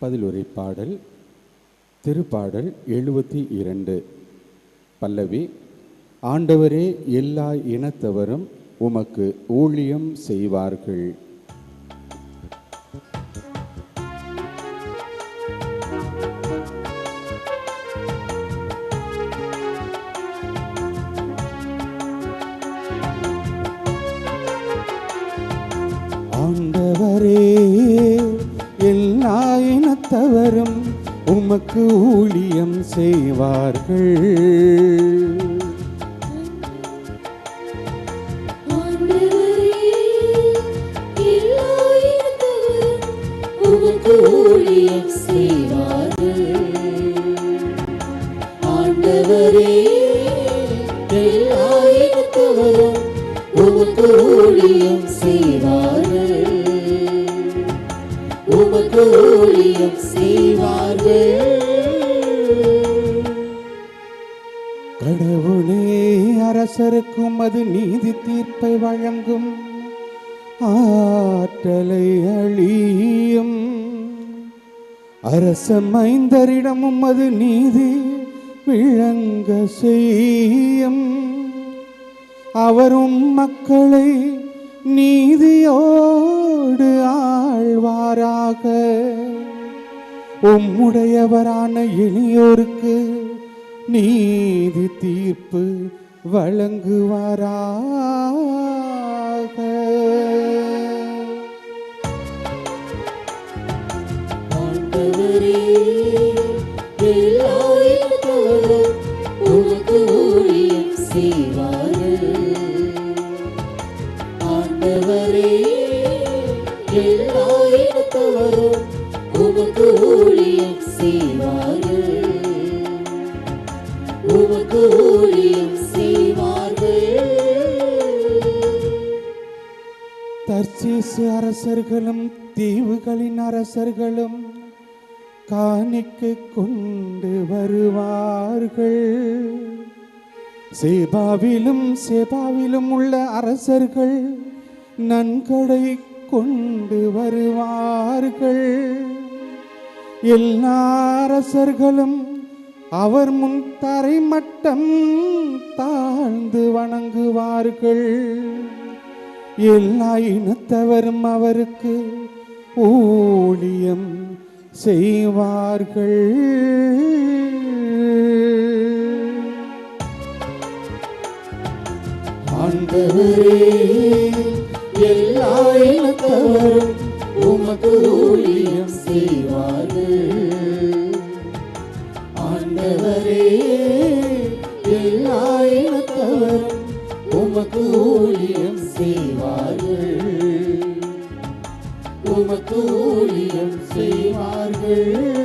பதிலுரை பாடல் திருப்பாடல் 72. பல்லவி. ஆண்டவரே, எல்லா இனத்தவரும் உமக்கு ஊழியம் செய்வார்கள். ஆண்டவரே, எல்லா இனத்தவரும் உமக்கு ஊழியம் செய்வார்கள். ஊழியம் செய்வார்கள். ஆண்டவரே, எல்லா இனத்தவரும் உமக்கு ஊழியம் செய்வார்கள். உமக்கு ஊழியம் செய்வார்கள். கடவுளே, அரசருக்கும் அது நீதி தீர்ப்பை வழங்கும் ஆற்றலை அழியும். அரச மைந்தரிடமும் அது நீதி விளங்க செய்யும். அவரும் மக்களை நீதியோடு ஆழ்வாராக. உம்முடையவரான எளியோருக்கு நீதி தீர்ப்பு வழங்குவாராக. ஆண்டவரே, எல்லா இனத்தவரும் உமக்கு ஊழியம் செய்வார்கள். ஆண்டவரே, எல்லா இனத்தவரும் உமக்கு ஊழியம் செய்வார்கள். உமக்கு ஊழியம் செய்வார்கள். தர்சீசு அரசர்களும் தீவுகளின் அரசர்களும் காணிக்கை கொண்டு வருவார்கள். சேபாவிலும் உள்ள அரசர்கள் நன்கொடை கொண்டு வருவார்கள். எல்லா அரசர்களும் அவர் முன் தரைமட்டம் தாழ்ந்து வணங்குவார்கள். எல்லா இனத்தவரும் அவருக்கு ஊழியம் செய்வார்கள். ஆண்டவரே, எல்லா இனத்தவரும் உமக்கு ஊழியம் செய்வார்கள். ஆண்டவரே, எல்லா இனத்தவரும் உமக்கு ஊழியம் செய்வார்கள். உமக்கு ஊழியம் செய்வார்கள்.